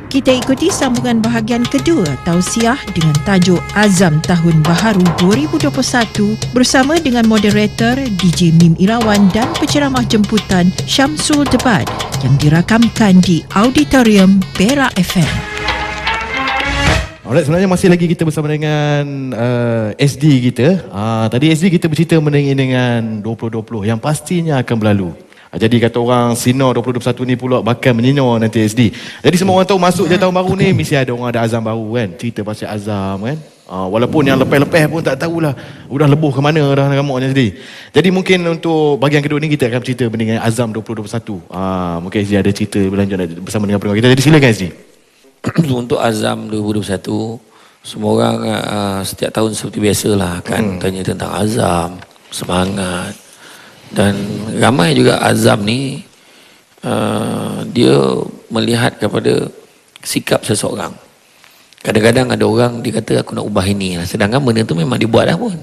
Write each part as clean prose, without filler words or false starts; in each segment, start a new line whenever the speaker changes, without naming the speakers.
Kita ikuti sambungan bahagian kedua tausiah dengan tajuk Azam Tahun Baharu 2021 bersama dengan moderator DJ Mim Irawan dan penceramah jemputan Syamsul Debat yang dirakamkan di Auditorium Perak FM.
Alright, sebenarnya masih lagi kita bersama dengan SD kita. Tadi SD kita bercerita mengenai dengan 2020 yang pastinya akan berlalu. Jadi kata orang Sino 2021 ni pula bakal menyinor nanti SD. Jadi semua orang tahu masuk je tahun baru ni mesti ada orang ada azam baru kan. Cerita pasal azam kan. Walaupun yang lepas-lepas pun tak tahulah udah lebuh ke mana dah ramaknya SD. Jadi mungkin untuk bahagian kedua ni kita akan cerita mengenai azam 2021. Mungkin SD ada cerita berlanjut bersama dengan pendengar kita. Jadi silakan SD.
Untuk azam 2021 semua orang setiap tahun seperti biasalah kan tanya tentang azam, semangat. Dan ramai juga azam ni dia melihat kepada sikap seseorang. Kadang-kadang ada orang dia kata aku nak ubah ini, sedangkan benda tu memang dia buat dah pun.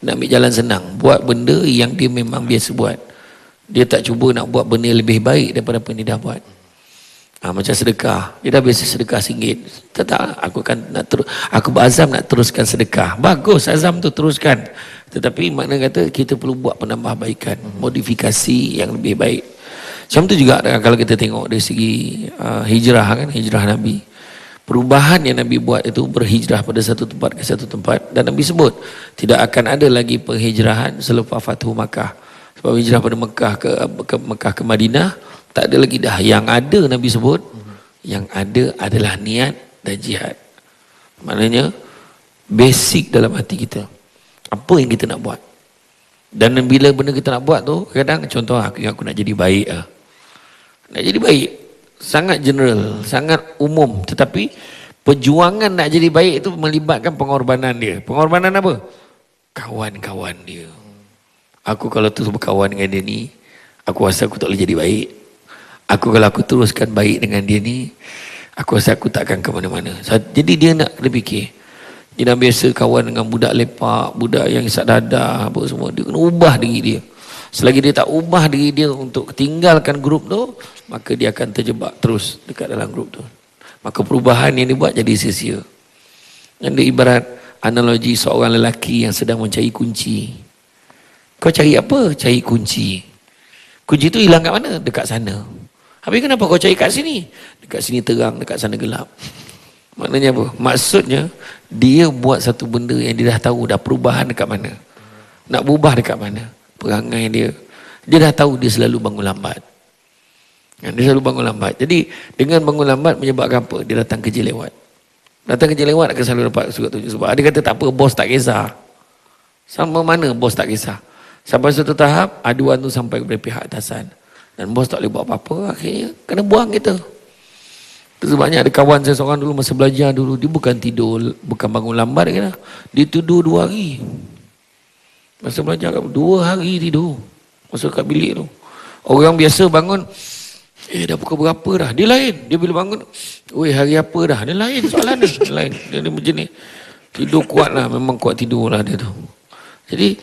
Nak ambil jalan senang, buat benda yang dia memang biasa buat. Dia tak cuba nak buat benda lebih baik daripada apa yang dia dah buat. Macam sedekah, dia dah biasa sedekah RM1. Tak, aku berazam nak teruskan sedekah. Bagus azam tu teruskan. Tetapi makna kata kita perlu buat penambahbaikan, modifikasi yang lebih baik. Macam tu juga kalau kita tengok dari segi hijrah kan, hijrah Nabi. Perubahan yang Nabi buat itu berhijrah pada satu tempat ke satu tempat, dan Nabi sebut tidak akan ada lagi penghijrahan selepas Fathu Makkah. Sebab hijrah pada Mekah ke Madinah tak ada lagi dah. Yang ada Nabi sebut, yang ada adalah niat dan jihad. Maknanya basic dalam hati kita. Apa yang kita nak buat. Dan bila benda kita nak buat tu, kadang contoh aku nak jadi baik lah. Nak jadi baik sangat general, sangat umum, tetapi perjuangan nak jadi baik itu melibatkan pengorbanan dia. Pengorbanan apa? Kawan-kawan dia. Aku kalau terus berkawan dengan dia ni, aku rasa aku tak boleh jadi baik. Kalau aku teruskan baik dengan dia ni, aku rasa aku takkan ke mana-mana. Jadi dia nak kena fikir. Dia dah biasa kawan dengan budak lepak, budak yang isap dadah, apa semua. Dia kena ubah diri dia. Selagi dia tak ubah diri dia untuk tinggalkan grup tu, maka dia akan terjebak terus dekat dalam grup tu. Maka perubahan yang dia buat jadi sia-sia. Yang dia ibarat analogi seorang lelaki yang sedang mencari kunci. Kau cari apa? Cari kunci. Kunci tu hilang kat mana? Dekat sana. Habis kenapa kau cari kat sini? Dekat sini terang, dekat sana gelap. Maknanya apa? Maksudnya dia buat satu benda yang dia dah tahu dah perubahan dekat mana. Nak berubah dekat mana. Perangai dia. Dia dah tahu dia selalu bangun lambat. Dia selalu bangun lambat. Jadi dengan bangun lambat menyebabkan apa? Dia datang kerja lewat. Datang kerja lewat akan selalu dapat surat tunjuk. Sebab dia kata tak apa, bos tak kisah. Sama mana bos tak kisah. Sampai satu tahap aduan tu sampai kepada pihak atasan. Dan bos tak boleh buat apa-apa. Akhirnya kena buang kita. Sebabnya ada kawan saya seorang dulu masa belajar dulu, dia bukan tidur, bukan bangun lambat kan. Dia tidur 2 hari. Masa belajar 2 hari tidur. Masuk kat bilik tu. Orang biasa bangun, dah pukul berapa dah? Dia lain. Dia bila bangun, hari apa dah? Dia lain soalan dia. Dia lain. Dia macam ni. Tidur kuat lah, memang kuat tidur lah dia tu. Jadi,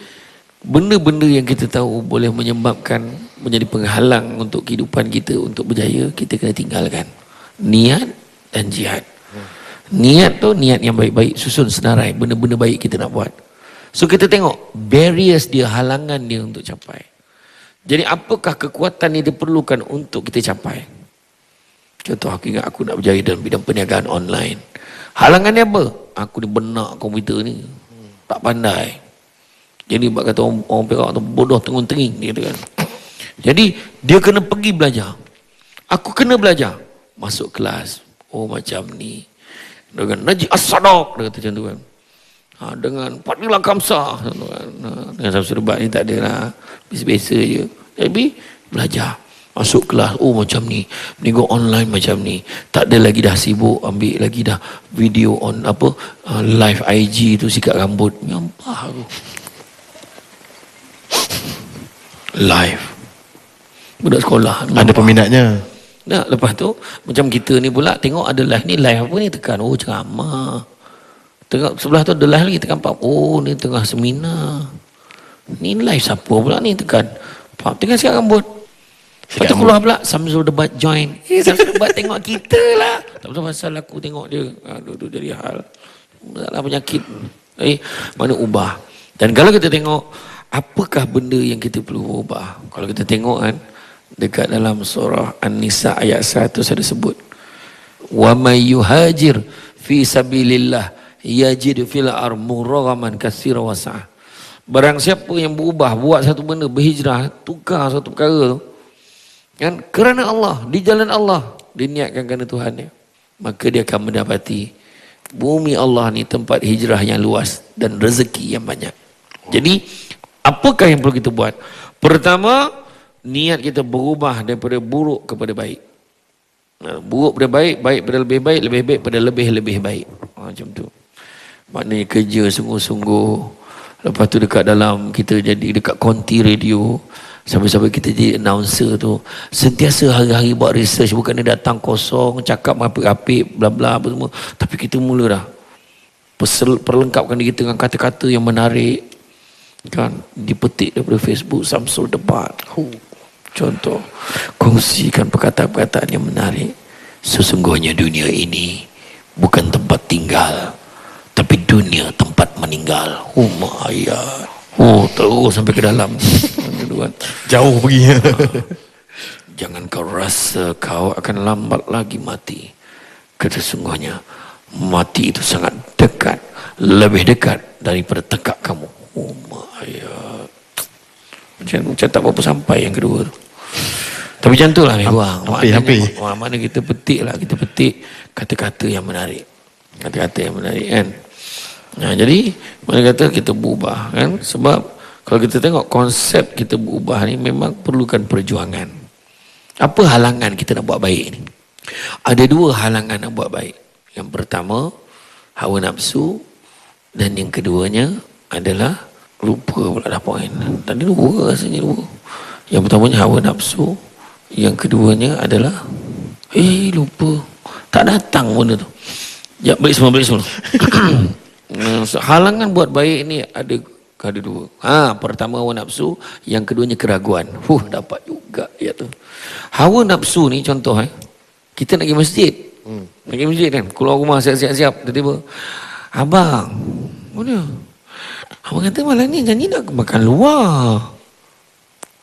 benda-benda yang kita tahu boleh menyebabkan, menjadi penghalang untuk kehidupan kita, untuk berjaya, kita kena tinggalkan. Niat dan jihad. Niat tu niat yang baik-baik, susun senarai benda-benda baik kita nak buat. So kita tengok barriers dia, halangan dia untuk capai. Jadi apakah kekuatan yang diperlukan untuk kita capai? Contoh aku ingat aku nak berjaya dalam bidang perniagaan online. Halangannya apa? Aku ni benak komputer ni, tak pandai. Jadi buat kata orang Perak tu bodoh tengung-tenging dia kan. Jadi dia kena pergi belajar. Aku kena belajar. Masuk kelas, macam ni. Dengan Najib As-Sadaq, dia kata macam tu kan. Dengan Fadilah Kamsah, dengan Syamsul Debat ni tak ada lah. Biasa-biasa je. Tapi belajar. Masuk kelas, macam ni. Nego online macam ni. Tak ada lagi dah sibuk ambil lagi dah video on live IG tu sikat rambut. Nyampah aku. Live. Budak sekolah.
Ada peminatnya.
Nah, lepas tu macam kita ni pula tengok ada live ni, live apa ni, tekan ceramah. Tengok sebelah tu ada live lagi, tekan ni tengah seminar. Ni live siapa pula ni, tekan sikat rambut. Lepas tu keluar pula Samsul Debat join. Samsul Debat tengok kita lah. Tak betul pasal aku tengok dia. Aduh, tu jadi hal. Masalah penyakit. Mana ubah. Dan kalau kita tengok, apakah benda yang kita perlu ubah? Kalau kita tengok kan, dekat dalam surah An-Nisa ayat 100 ada sebut. Wa may yuhajir fi sabilillah yajid fil ardi muraghaman katsira wasa'ah. Barang siapa yang berubah, buat satu benda, berhijrah, tukar satu perkara tu, kan, kerana Allah, di jalan Allah, diniatkan kerana Tuhannya, maka dia akan mendapati bumi Allah ni tempat hijrah yang luas dan rezeki yang banyak. Jadi apakah yang perlu kita buat? Pertama, niat kita berubah daripada buruk kepada baik. Buruk pada baik, baik pada lebih baik, lebih baik pada lebih-lebih baik. Macam tu. Maknanya kerja sungguh-sungguh. Lepas tu dekat dalam, kita jadi dekat konti radio, sampai-sampai kita jadi announcer tu, sentiasa hari-hari buat research, bukan dia datang kosong, cakap apik-apik, bla-bla apa semua. Tapi kita mula dah perlengkapkan diri kita dengan kata-kata yang menarik, kan, dipetik daripada Facebook Samsul Debat. Contoh, kongsikan perkataan-perkataan yang menarik. Sesungguhnya dunia ini bukan tempat tinggal, tapi dunia tempat meninggal. Ayat. Terus sampai ke dalam.
Jauh pergi.
Jangan kau rasa kau akan lambat lagi mati. Sesungguhnya mati itu sangat dekat, lebih dekat daripada tekak kamu. Ayat. Macam tak berapa sampai yang kedua tu. Tapi macam tu lah mana kita petik lah, kita petik kata-kata yang menarik. Kata-kata yang menarik kan. Jadi mana kata kita berubah kan. Sebab kalau kita tengok konsep kita berubah ni memang perlukan perjuangan. Apa halangan kita nak buat baik ni? Ada dua halangan nak buat baik. Yang pertama, hawa nafsu. Dan yang keduanya adalah, lupa pula dah poin. Tadi dua rasanya dua. Yang pertamanya hawa nafsu. Yang keduanya adalah lupa. Tak datang benda tu. Balik semua. Halangan buat baik ni ada dua. Pertama hawa nafsu, yang keduanya keraguan. Dapat juga ya tu. Hawa nafsu ni contoh kita nak pergi masjid. Nak pergi masjid kan, keluar rumah siap-siap, tiba-tiba, abang, mana? Abang kata malam ni janji nak makan luar.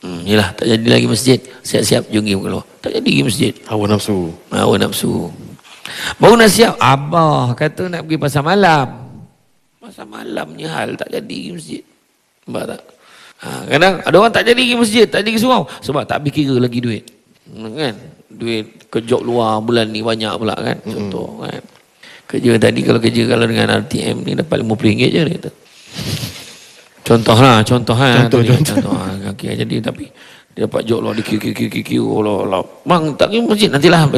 Yelah, tak jadi lagi masjid. Siap-siap, jom pergi keluar. Tak jadi pergi masjid.
Hawa nafsu.
Baru nak siap, abah kata nak pergi pasar malam. Pasar malamnya hal, tak jadi pergi masjid. Nampak tak? Kadang ada orang tak jadi pergi masjid, tak jadi pergi surau. Sebab tak habis kira lagi duit. Kan? Duit kerja luar bulan ni banyak pula kan. Contoh kan. Kerja tadi kalau dengan RTM ni dapat RM50 je dia kata. Contoh. Okay, jadi tapi dia dapat job luar di QQ. Bang tak pergi masjid, nantilah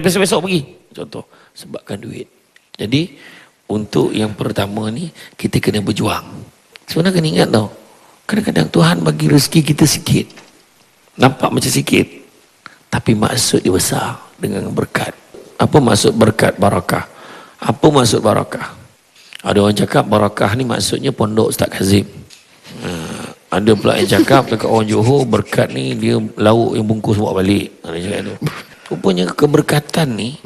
besok pergi. Contoh, sebabkan duit. Jadi untuk yang pertama ni kita kena berjuang. Sebenarnya kena ingat tau, kadang-kadang Tuhan bagi rezeki kita sikit, nampak macam sikit, tapi maksud dia besar dengan berkat. Apa maksud berkat? Barakah. Apa maksud barakah? Ada orang cakap barakah ni maksudnya pondok Ustaz Kazim. Ada pula yang cakap dekat orang Johor, berkat ni dia lauk yang bungkus bawa balik. Ada cakap tu. Rupanya keberkatan ni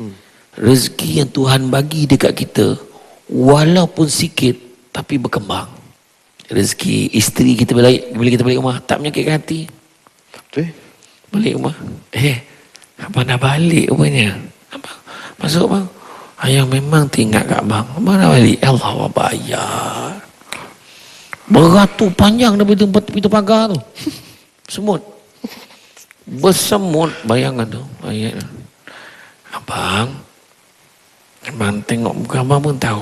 rezeki yang Tuhan bagi dekat kita, walaupun sikit tapi berkembang. Rezeki isteri kita bila kita balik rumah tak menyakitkan hati.
Betul.
Balik rumah, abang dah balik rupanya. Abang masuk bang, ayah memang tinggal kat abang. Abang dah balik. Allah bayar. Beratur panjang daripada pintu pagar tu. Semut. Bersemut, bayangan tu. Abang tengok muka abang pun tahu.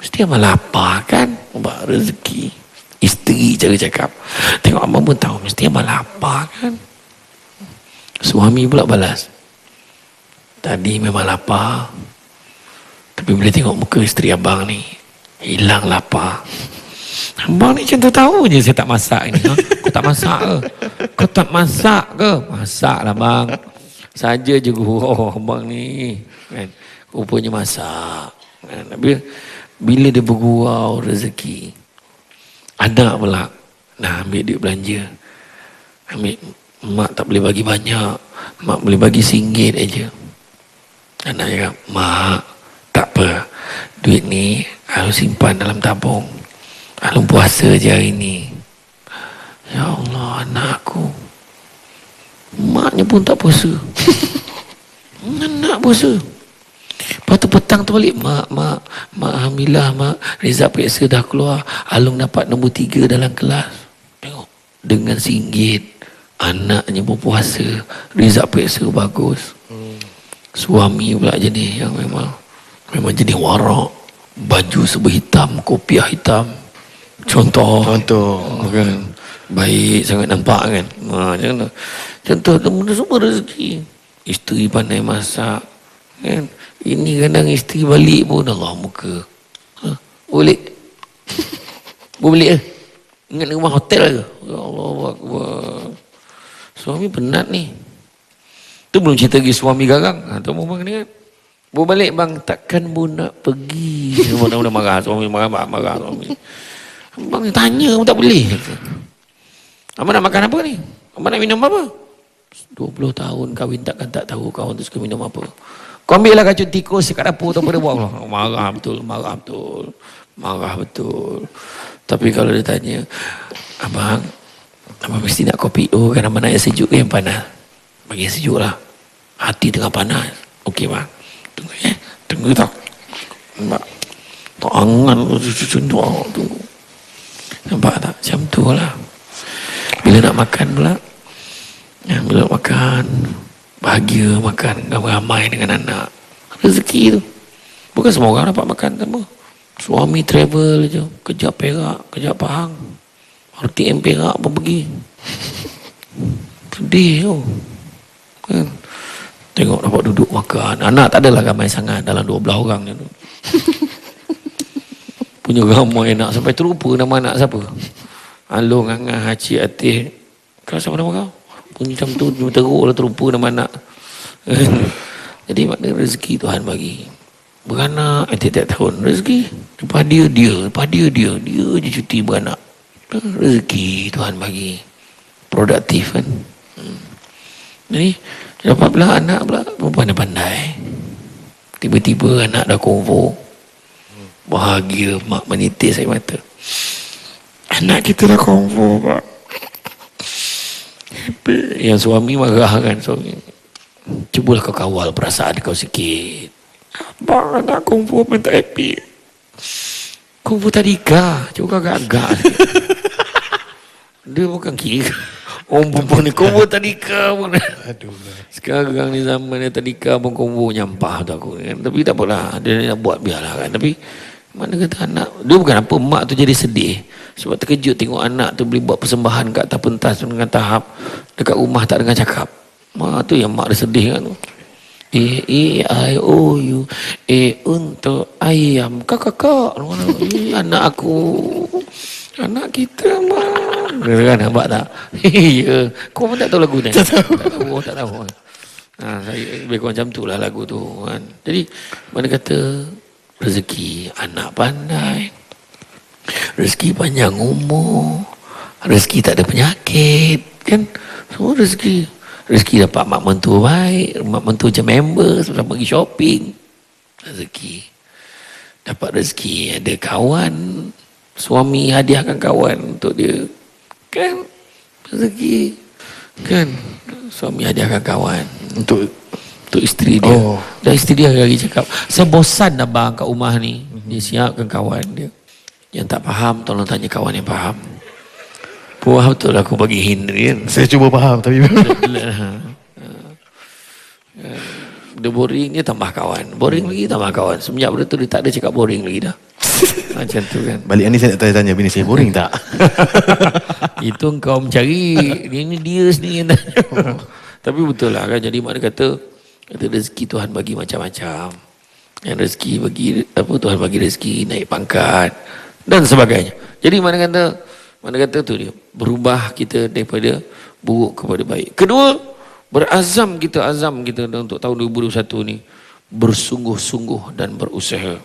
Mesti abang lapar kan? Abang rezeki. Isteri cara cakap. Tengok abang pun tahu. Mesti abang lapar kan? Suami pula balas. Tadi memang lapar. Tapi bila tengok muka isteri abang ni, hilang lapar. Abang ni macam tu tahu je saya tak masak ni. Kau tak masak ke? Kau tak masak ke? Masak lah bang. Saja je gurau abang ni. Kan? Rupanya masak. Kan? Bila dia bergurau rezeki, anak pula nak ambil duit belanja. Ambil mak tak boleh bagi banyak, mak boleh bagi RM1 aja. Anak cakap, mak tak apa, duit ni Alun simpan dalam tabung, Alun puasa je hari ni. Ya Allah, anak aku, maknya pun tak puasa. Anak puasa. Lepas tu petang tu balik, mak alhamdulillah mak, result periksa dah keluar, Alung dapat nombor 3 dalam kelas. Tengok, dengan RM1 anaknya berpuasa, result periksa bagus. Suami pula jenis yang memang jenis warak, baju serba hitam, kopiah hitam. Contoh kan, baik sangat nampak kan. Contoh benda semua rezeki. Isteri pandai masak kan. Ini kadang isteri balik pun Allah muka. Boleh balik ingat di rumah hotel ke? Ya Allah Akbar. Suami penat ni. Tu belum cerita lagi suami garang. Tu memang ni kan. Bawa balik bang, takkan bu nak pergi. Mana marah suami, marah suami. Abang ni tanya pun tak boleh. Abang nak makan apa ni? Abang nak minum apa? 20 tahun kahwin takkan tak tahu kawan tu suka minum apa. Kau ambil lah kacun tikus kat dapur tu pada buat Allah. Marah betul. Tapi kalau dia tanya, abang mesti nak kopi. Oh kan abang nak yang sejuk ke yang panas? Bagi yang sejuk lah. Hati tengah panas. Okey bang. Tunggu tak. Nampak? Tak angan tunggu. Nampak tak? Macam tu lah. Bila nak makan pula, bila nak makan, bahagia makan ramai dengan anak. Rezeki tu. Bukan semua orang dapat makan sama. Suami travel je, kejap Perak, kejap Pahang. RTM Perak pun pergi. Sedih tu. Kan? Tengok dapat duduk makan. Anak tak adalah ramai sangat, dalam 12 orang je tu. Punya ramai anak sampai terlupa nama anak siapa. Alung, Angah, Haci, Atih. Kau siapa nama kau? Punya macam tu, teruk lah terlupa nama anak. Jadi maknanya rezeki Tuhan bagi. Beranak tiap-tiap tahun rezeki. Lepas dia je cuti beranak. Rezeki Tuhan bagi. Produktif kan. Jadi dapat pula anak pula pandai-pandai. Tiba-tiba anak dah konvo. Bahagia, mak menitis air mata. Anak kita dah konvo pak. Yang suami marah kan, suami. Cubalah kau kawal perasaan kau sikit. Abang anak konvo pun tak happy. Konvo tadika, cuba agak-agak. Dia bukan kira. Orang perempuan ni konvo tadika pun.
Aduh.
Sekarang ni zaman ni tadika pun konvo nyampah tu aku kan. Tapi tak apalah, dia nak buat biarlah kan. Tapi mana kata anak, dia bukan apa, mak tu jadi sedih. Sebab terkejut tengok anak tu boleh buat persembahan kat atas pentas dengan tahap dekat rumah tak dengar cakap. Mak tu yang mak dia sedih kan tu. A-I-O-U untuk ayam kakak. Anak aku, anak kita mak. Kan nampak tak? Ya. Kau pun tak tahu lagu ni? Tak tahu. Saya lebih kurang macam tu lah lagu tu kan. Jadi mana kata rezeki anak pandai, rezeki panjang umur, rezeki tak ada penyakit kan, semua rezeki dapat mak mentua baik, mak mentua macam member sama pergi shopping, rezeki dapat rezeki ada kawan, suami hadiahkan kawan untuk dia kan, rezeki kan, suami hadiahkan kawan untuk isteri dia. Dan isteri dia lagi cakap, saya bosan abang kat rumah ni. Dia siapkan kawan dia. Yang tak faham, tolong tanya kawan yang faham. Puas betul aku bagi hint dia.
Saya cuba faham tapi
dia boring, dia tambah kawan. Boring lagi, tambah kawan. Semenjak benda tu dia tak ada cakap boring lagi dah. Macam tu kan.
balik ni saya nak tanya bini saya boring tak?
Itu engkau mencari. Ini dia sendiri yang tanya. Tapi betul lah kan. Jadi mana kata rezeki Tuhan bagi macam-macam. Yang rezeki bagi Tuhan bagi rezeki naik pangkat dan sebagainya. Jadi mana kata tu dia berubah kita daripada buruk kepada baik. Kedua, azam kita untuk tahun 2021 ni bersungguh-sungguh dan berusaha.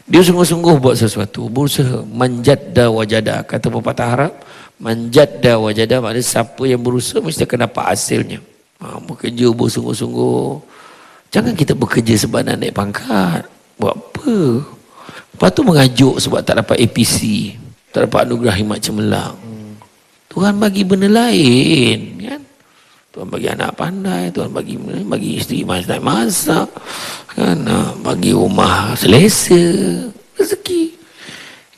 Dia sungguh-sungguh buat sesuatu, berusaha, manjadda wajada, kata pepatah Arab, Manjadda wajada, maknanya siapa yang berusaha mesti akan dapat hasilnya. Bekerja bersungguh-sungguh. Jangan kita bekerja sebab nak naik pangkat. Buat apa? Lepas tu mengajuk sebab tak dapat APC, tak dapat anugerah khidmat cemerlang. Tuhan bagi benda lain, kan? Tuhan bagi anak pandai, Tuhan bagi isteri masak, kan? Bagi rumah selesa, rezeki.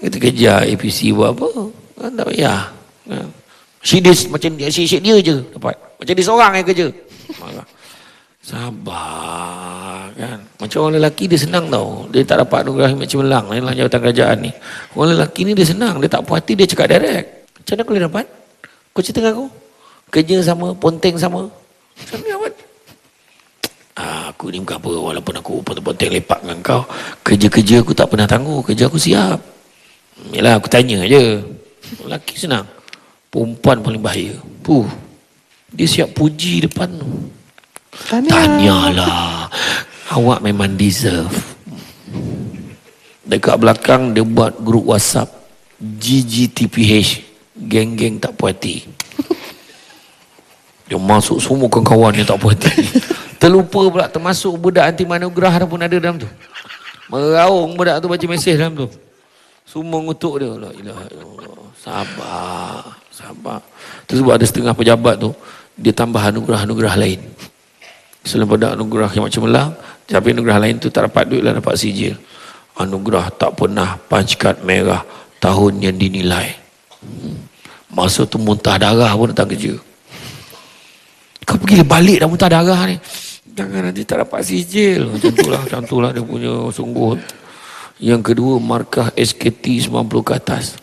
Kita kerja APC buat apa? Kan tak payah. Kan? Syedis macam dia, syed dia je dapat. Macam dia seorang yang kerja. Sabar, kan? Macam orang lelaki dia senang tau. Dia tak dapat anugerah khidmat cemerlang dalam jawatan kerajaan ni. Orang lelaki ni dia senang, dia tak puas hati, dia cakap direct. Macam mana kau boleh dapat? Kau cerita dengan aku. Kerja sama, ponteng sama. Macam mana dapat? Aku ni bukan apa, walaupun aku ponteng lepak dengan kau, kerja-kerja aku tak pernah tangguh, kerja aku siap. Yalah, aku tanya je. Lelaki senang. Perempuan paling bahaya. Dia siap puji depan tu. Tanyalah. Awak memang deserve. Dekat belakang dia buat grup WhatsApp GGTPH, geng-geng tak puas hati. Dia masuk semua kawan-kawan yang tak puas hati. Terlupa pula, termasuk budak anti manugerah pun ada dalam tu. Meraung budak tu baca mesej dalam tu. Semua ngutuk dia. La ilaha illallah. Sabar. Terus sebab ada setengah pejabat tu, dia tambah anugerah-anugerah lain. Selain pada anugerah khidmat cemerlang, tapi anugerah lain tu tak dapat duit lah, dapat sijil. Anugerah tak pernah punch card merah tahun yang dinilai. Masa tu muntah darah pun datang kerja. Kau pergi balik dah muntah darah ni. Jangan nanti tak dapat sijil. Macam tu lah dia punya sungguh. Yang kedua, markah SKT 90 ke atas.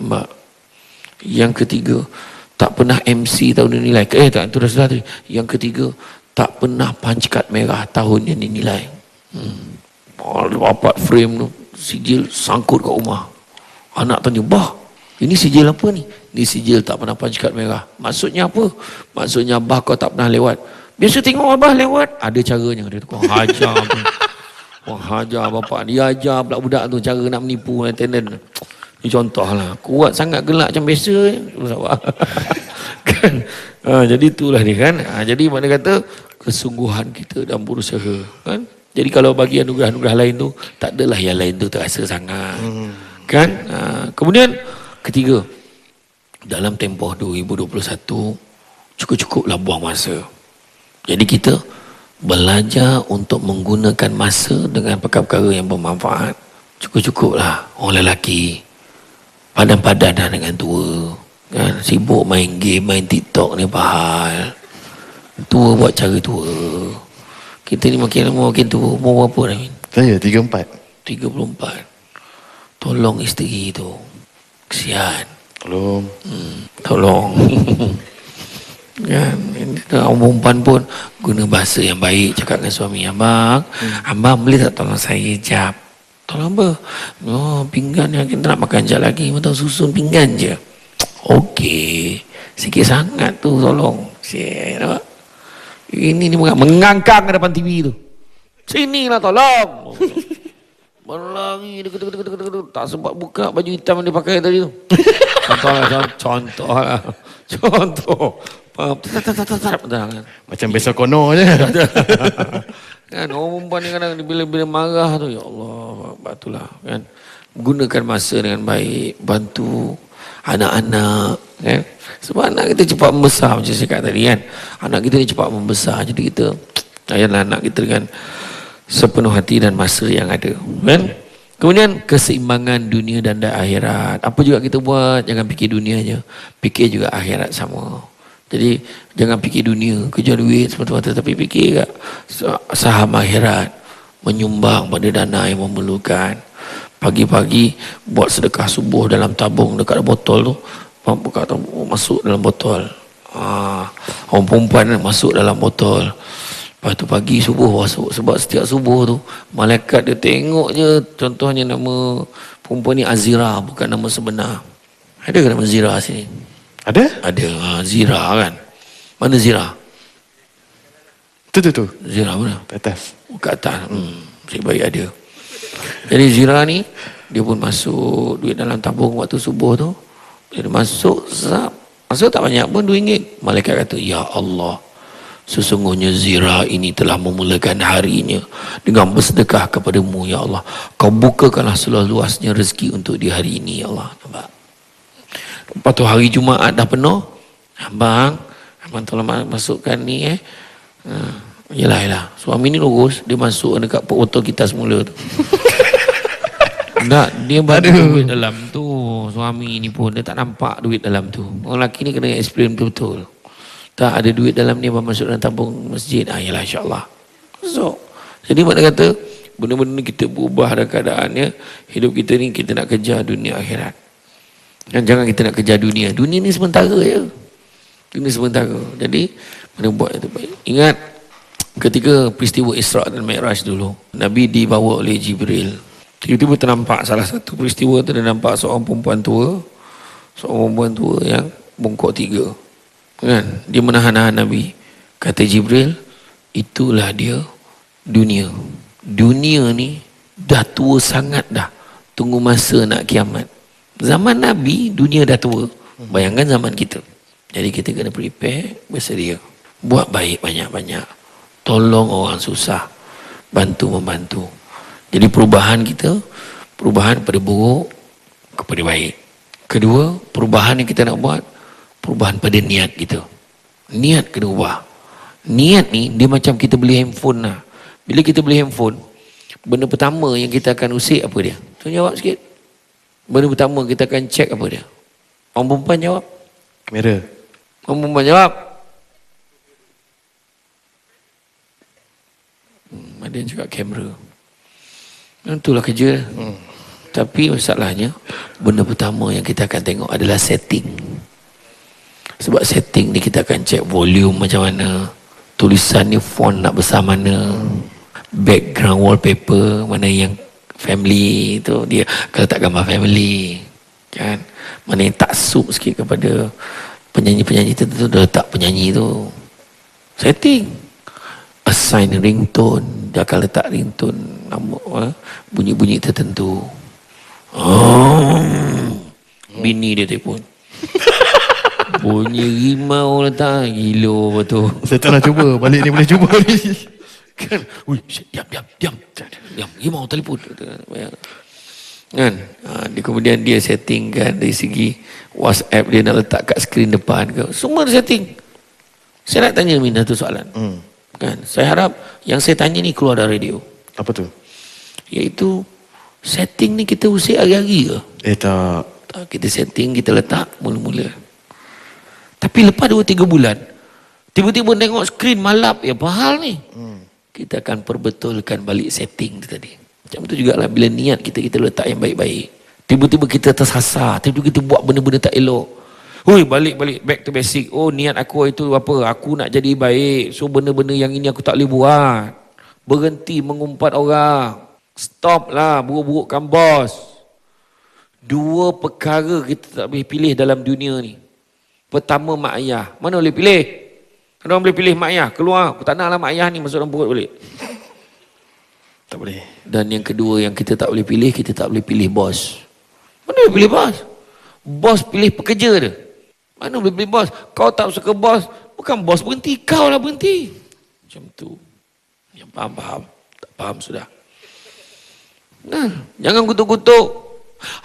Mbak. Yang ketiga, tak pernah MC tahun yang dinilai. Tak, itu dah salah tadi. Yang ketiga, tak pernah punch card merah tahun yang dinilai. Dapat frame tu, sijil sangkut kat rumah. Anak tanya, bah, ini sijil apa ni? Ini sijil tak pernah punch card merah. Maksudnya apa? Maksudnya bah kau tak pernah lewat. Biasa tengok abah lewat, ada caranya. Dia tu kau hajar. Kau hajar bapak. Dia ajar pula budak tu cara nak menipu attendant. Ini contoh lah. Kuat sangat gelak macam biasa. Kan? Jadi itulah dia kan. Jadi mana kata kesungguhan kita dalam berusaha. Kan? Jadi kalau bagi anugerah-anugerah lain tu, tak adalah yang lain tu terasa sangat. Kan? Kemudian ketiga, dalam tempoh 2021, cukup-cukuplah buang masa. Jadi kita belajar untuk menggunakan masa dengan perkara-perkara yang bermanfaat. Cukup-cukuplah orang lelaki. Padan-padan dah dengan tua. Kan? Sibuk main game, main TikTok ni bahal. Tua buat cara tua. Kita ni makin lama makin tua. Umur berapa dah, Min?
Saya 34.
34. Tolong isteri tu. Kesian. Tolong. Kan? Orang perempuan pun guna bahasa yang baik. Cakap dengan suami, abang boleh tak tolong saya jap? Tolong apa? Pinggan yang kita nak makan jap lagi. Matang susun pinggan je. Okey. Sikit sangat tu tolong. Nampak? Ini ni mengangkang ke depan TV tu. Sinilah tolong. Berlari. Tak sempat buka baju hitam yang dia pakai tadi tu. Contoh.
Macam besok kono je.
Kan orang perempuan ni kadang bila marah tu, ya Allah, batulah kan. Gunakan masa dengan baik, bantu anak-anak kan. Sebab anak kita cepat membesar macam saya kata tadi kan. Anak kita ni cepat membesar, jadi kita layanlah anak kita dengan sepenuh hati dan masa yang ada kan. Kemudian keseimbangan dunia dan akhirat. Apa juga kita buat, jangan fikir dunia je, fikir juga akhirat sama. Jadi jangan fikir dunia, kejar duit semata-mata, tapi fikir kat saham akhirat, menyumbang pada dana yang memerlukan. Pagi-pagi buat sedekah subuh dalam tabung dekat botol tu, buka tabung, masuk dalam botol. Orang perempuan masuk dalam botol. Lepas tu pagi subuh masuk, sebab setiap subuh tu malaikat dia tengok je. Contohnya nama perempuan ni Azira, bukan nama sebenar. Ada ke nama Zira sini?
Ada?
Ada. Zira kan? Mana Zira?
Tu.
Zira mana?
Di atas.
Kat atas. Saya baik ada. Jadi Zira ni, dia pun masuk duit dalam tabung waktu subuh tu. Dia masuk, masuk tak banyak pun RM2. Malaikat kata, ya Allah, sesungguhnya Zira ini telah memulakan harinya dengan bersedekah kepadamu, ya Allah. Kau bukakanlah seluas-luasnya rezeki untuk di hari ini, ya Allah. Nampak? Lepas tu hari Jumaat dah penuh. Abang tolong masukkan ni Yelah. Suami ni lurus, dia masuk dekat botol kita semula tu. Tak, dia bagi duit dalam tu. Suami ni pun, dia tak nampak duit dalam tu. Orang lelaki ni kena explain betul-betul. Tak ada duit dalam ni, abang masuk dalam tabung masjid. Yelah, insyaAllah. So, jadi makna kata, benda-benda ni kita berubah dalam keadaannya. Hidup kita ni, kita nak kejar dunia akhirat. Dan jangan kita nak kejar dunia. Dunia ni sementara je. Dunia sementara. Jadi, mana buat itu baik. Ingat, ketika peristiwa Isra' dan Mi'raj dulu, Nabi dibawa oleh Jibril. Tiba-tiba ternampak salah satu peristiwa tu, dia nampak seorang perempuan tua yang bongkok 3. Kan? Dia menahan-nahan Nabi. Kata Jibril, itulah dia dunia. Dunia ni dah tua sangat dah. Tunggu masa nak kiamat. Zaman Nabi, dunia dah tua. Bayangkan zaman kita. Jadi kita kena prepare, bersedia. Buat baik banyak-banyak. Tolong orang susah. Bantu-membantu. Jadi perubahan kita, perubahan pada buruk kepada baik. Kedua, perubahan yang kita nak buat, perubahan pada niat kita. Niat kena ubah. Niat ni, dia macam kita beli handphone lah. Bila kita beli handphone, benda pertama yang kita akan usik apa dia? Tuan jawab sikit. Benda pertama kita akan cek apa dia? Orang perempuan jawab.
Kamera.
Orang perempuan jawab. Ada yang cakap kamera. Itulah kerja. Tapi masalahnya, benda pertama yang kita akan tengok adalah setting. Sebab setting ni kita akan cek volume macam mana, tulisan ni font nak besar mana, background wallpaper mana yang family tu, dia kalau tak gambar family kan, mana yang tak suit sikit kepada penyanyi-penyanyi tertentu, dia letak penyanyi tu. Setting. Assign ringtone, dia akan letak ringtone bunyi-bunyi tertentu. Bini dia telefon. Bunyi rimau letak. Gila betul.
Saya tak nak cuba. Balik ni boleh cuba ni.
Kan? Diam. Rimau telefon. Kan? Dia kemudian dia setting kan dari segi WhatsApp dia nak letak kat skrin depan ke. Semua dia setting. Saya nak tanya Min satu soalan. Kan? Saya harap yang saya tanya ni keluar dari radio.
Apa tu?
Iaitu setting ni kita usik hari-hari ke?
Tak.
Kita setting, kita letak mula-mula. Tapi lepas 2-3 bulan, tiba-tiba tengok skrin malap, apa hal ni? Kita akan perbetulkan balik setting tu tadi. Macam tu jugalah bila niat kita letak yang baik-baik. Tiba-tiba kita tersasar, tiba-tiba kita buat benda-benda tak elok. Balik back to basic. Niat aku itu apa? Aku nak jadi baik. So benda-benda yang ini aku tak boleh buat. Berhenti mengumpat orang. Stop lah buruk-burukkan bos. 2 perkara kita tak boleh pilih dalam dunia ni. Pertama, mak ayah. Mana boleh pilih? Ada orang boleh pilih mak ayah. Keluar. Aku tak nak lah mak ayah ni masuk dalam perut balik.
Tak boleh.
Dan yang kedua yang kita tak boleh pilih, kita tak boleh pilih bos. Mana boleh pilih bos? Bos pilih pekerja dia. Mana boleh pilih bos? Kau tak suka bos, bukan bos berhenti, kau lah berhenti. Macam tu. Yang faham. Tak faham sudah. Jangan kutuk-kutuk.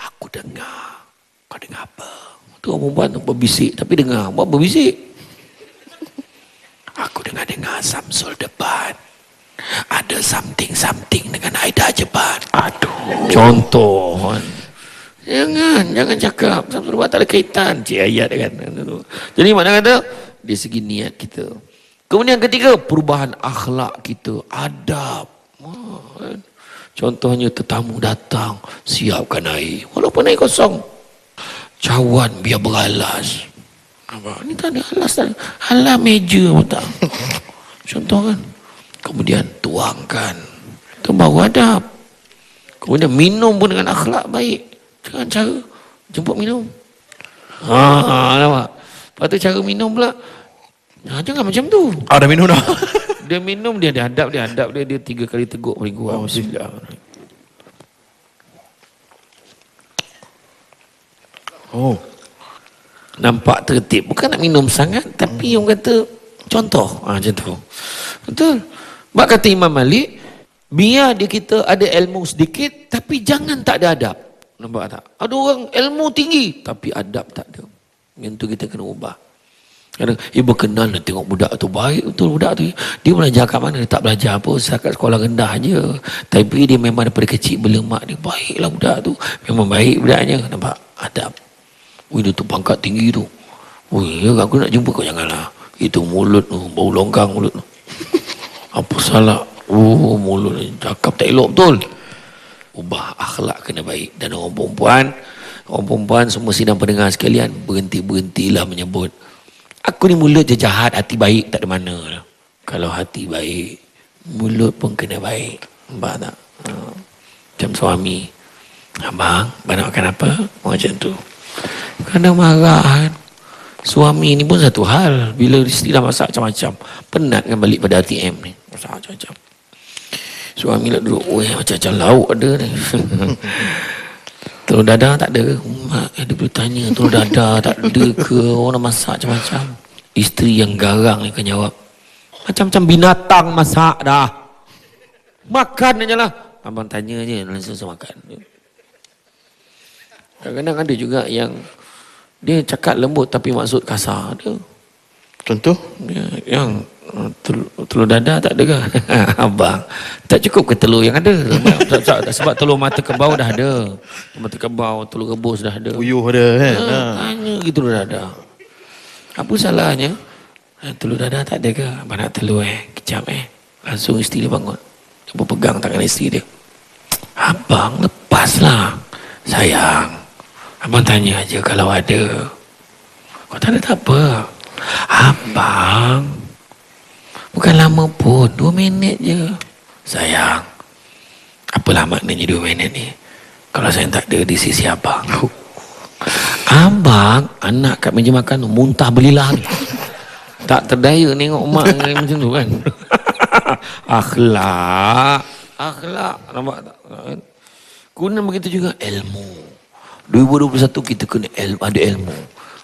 Aku dengar. Kau dengar apa? Tu orang perempuan tu berbisik. Tapi dengar. Buat berbisik. Aku dengar Samsul depan. Ada something dengan Aida Jeban. Aduh. Contoh. Jangan cakap. Samsul depan tak ada kaitan. Cik ayat kan. Jadi makna kata, dari segi niat kita. Kemudian ketiga, perubahan akhlak kita. Adab. Contohnya tetamu datang, siapkan air. Walaupun air kosong. Cawan biar beralas. Apa? Ini tak ada alas. Alas meja pun tak. Contoh kan. Kemudian tuangkan. Itu baru adab. Kemudian minum pun dengan akhlak baik. Jangan cara jemput minum. Nampak? Lepas tu cara minum pula. Jangan macam tu.
Dah minum dah.
Dia minum, dia ada adab dia 3 kali teguk paling kurang. Bismillah. nampak tertib. Bukan nak minum sangat, tapi orang kata contoh. Macam tu. Betul. Mak kata Imam Malik, biar dia kita ada ilmu sedikit, tapi jangan tak ada adab. Nampak tak? Ada orang ilmu tinggi, tapi adab tak ada. Yang tu kita kena ubah. Kadang, berkenan nak tengok budak tu. Baik betul budak tu. Dia belajar kat mana? Dia tak belajar apa. Setakat sekolah rendah je. Tapi dia memang daripada kecil berlemak dia. Baiklah budak tu. Memang baik budaknya. Nampak? Adab. Dia tu pangkat tinggi tu. Aku nak jumpa kau, janganlah. Itu mulut tu. Bau longkang mulut tu. Apa salah? Mulut ni. Cakap tak elok betul. Ubah akhlak kena baik. Dan orang perempuan semua sidang pendengar sekalian, berhentilah menyebut aku ni mulut je jahat, hati baik tak ada mana. Kalau hati baik, mulut pun kena baik. Nampak tak? Macam suami, abang nak makan apa? Macam tu. Kadang marah kan. Suami ni pun satu hal. Bila isteri dah masak macam-macam, penat kan balik pada ATM ni. Masak macam-macam. Suami nak duduk, macam-macam lauk ada ni. Telur dadah tak ada ke? Mak dia boleh tanya, telur dadah tak ada ke? Orang masak macam-macam. Isteri yang garang ni akan jawab, macam-macam binatang masak dah. Makan aja lah. Abang tanya je, langsung makan. Kadang-kadang ada juga yang dia cakap lembut tapi maksud kasar. Ada.
Contoh?
Yang telur dadah tak ada ke? Abang, tak cukup ke telur yang ada? Sebab telur mata kebau dah ada. Mata kebau, telur rebus dah ada.
Puyuh ada kan?
Tanya gitu telur dadah. Apa salahnya? Telur dadah tak ada ke? Abang nak telur kejap Langsung isteri dia bangun. Dia berpegang tangan isteri dia. Abang, lepaslah. Sayang, abang tanya aja kalau ada. Kau tak ada tak apa. Abang, bukan lama pun, 2 minit je. Sayang, apalah maknanya 2 minit ni kalau saya tak ada di sisi abang? Abang, anak kat meja makan muntah belilah ni. Tak terdaya tengok mak macam tu kan. Akhlak. Nampak tak? Kemudian begitu juga ilmu. 2021 kita kena ada ilmu.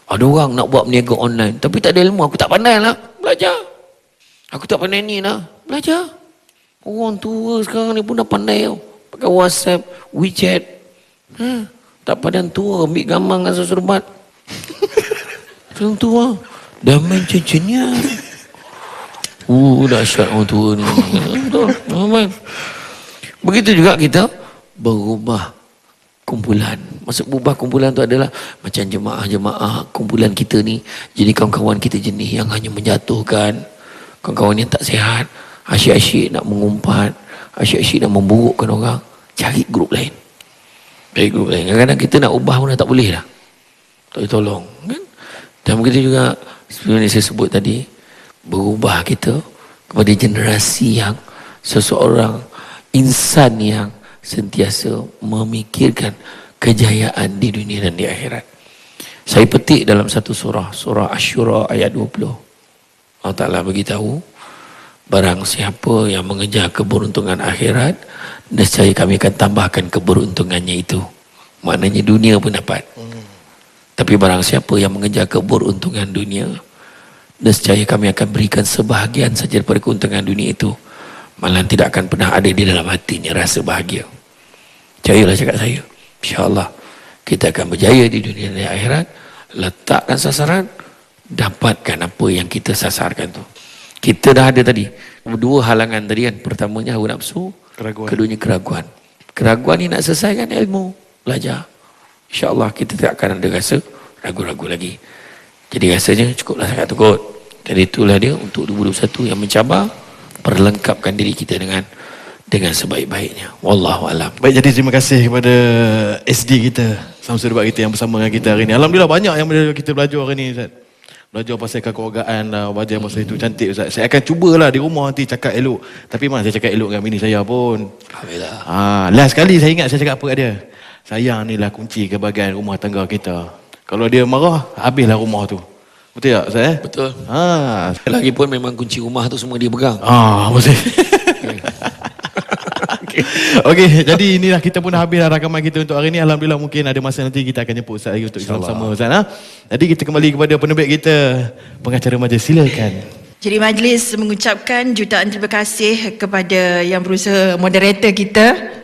Ada orang nak buat berniaga online tapi tak ada ilmu. Aku tak pandai lah, belajar. Aku tak pandai ni lah, belajar. Orang tua sekarang ni pun dah pandai tau. Pakai WhatsApp, WeChat. Tak padan tua, ambil gambar dengan serbat. Macam tu lah. Dah main cincinnya. Dahsyat orang tua ni. Betul. Begitu juga kita berubah kumpulan. Maksud berubah kumpulan tu adalah macam jemaah-jemaah kumpulan kita ni jadi kawan-kawan kita jenis yang hanya menjatuhkan, kawan-kawan yang tak sihat, asyik-asyik nak mengumpat, asyik-asyik nak memburukkan orang. Cari grup lain. Kadang-kadang kita nak ubah pun tak boleh lah. Tak boleh tolong kan? Dan begitu juga seperti yang saya sebut tadi, berubah kita kepada generasi yang seseorang insan yang sentiasa memikirkan kejayaan di dunia dan di akhirat. Saya petik dalam satu surah Asy-Syura ayat 20. Allah Ta'ala beritahu, barang siapa yang mengejar keberuntungan akhirat, nescaya kami akan tambahkan keberuntungannya itu. Maknanya dunia pun dapat. Tapi barang siapa yang mengejar keberuntungan dunia, nescaya kami akan berikan sebahagian saja daripada keuntungan dunia itu. Malah tidak akan pernah ada di dalam hatinya rasa bahagia. Percayalah cakap saya. InsyaAllah kita akan berjaya di dunia dan di akhirat. Letakkan sasaran, dapatkan apa yang kita sasarkan tu. Kita dah ada tadi 2 halangan tadi kan. Pertamanya hawa nafsu, keduanya keraguan. Keraguan ni nak selesaikan ilmu, belajar. InsyaAllah kita tak akan ada rasa ragu-ragu lagi. Jadi rasanya cukuplah sangat tukut. Dan itulah dia untuk 2021 yang mencabar, perlengkapkan diri kita dengan sebaik-baiknya. Wallahu alam.
Baik, jadi terima kasih kepada SD kita, Samsul Debat kita yang bersama dengan kita hari ini. Alhamdulillah banyak yang kita belajar hari ini, Ustaz. Belajar pasal kekeluargaan lah, belajar pasal itu cantik, Ustaz. Saya akan cubalah di rumah nanti cakap elok. Tapi mana saya cakap elok dengan bini saya pun.
Alhamdulillah.
Last kali saya ingat saya cakap apa kat dia. Sayang ni lah kunci kebahagiaan rumah tangga kita. Kalau dia marah, habislah rumah tu. Betul tak, Ustaz?
Betul. Lagipun memang kunci rumah tu semua dia pegang.
Betul. Okay. Okey, jadi inilah kita pun dah habis rakaman kita untuk hari ini. Alhamdulillah mungkin ada masa nanti kita akan jemput Ustaz lagi untuk sama-sama Ustaz. Jadi kita kembali kepada penerbit kita, pengacara majlis, silakan.
Jadi majlis mengucapkan jutaan terima kasih kepada yang berusaha moderator kita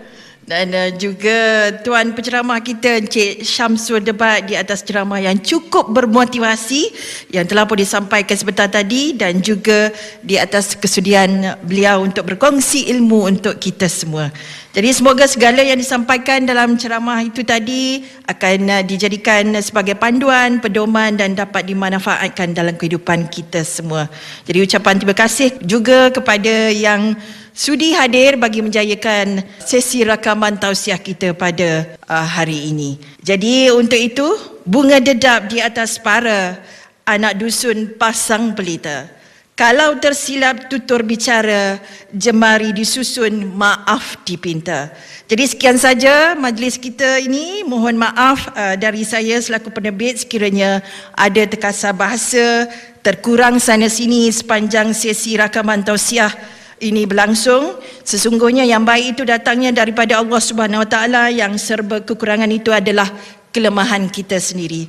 dan juga tuan penceramah kita Encik Syamsul Debat di atas ceramah yang cukup bermotivasi yang telah pun disampaikan sebentar tadi, dan juga di atas kesudian beliau untuk berkongsi ilmu untuk kita semua. Jadi semoga segala yang disampaikan dalam ceramah itu tadi akan dijadikan sebagai panduan, pedoman dan dapat dimanfaatkan dalam kehidupan kita semua. Jadi ucapan terima kasih juga kepada yang sudi hadir bagi menjayakan sesi rakaman tausiah kita pada hari ini. Jadi untuk itu, bunga dedap di atas para anak dusun pasang pelita. Kalau tersilap tutur bicara, jemari disusun, maaf dipinta. Jadi sekian saja majlis kita ini. Mohon maaf dari saya selaku penerbit sekiranya ada terkasar bahasa, terkurang sana sini sepanjang sesi rakaman tausiah ini berlangsung. Sesungguhnya yang baik itu datangnya daripada Allah Subhanahu Wa Taala, yang serba kekurangan itu adalah kelemahan kita sendiri.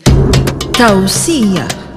Tausiah.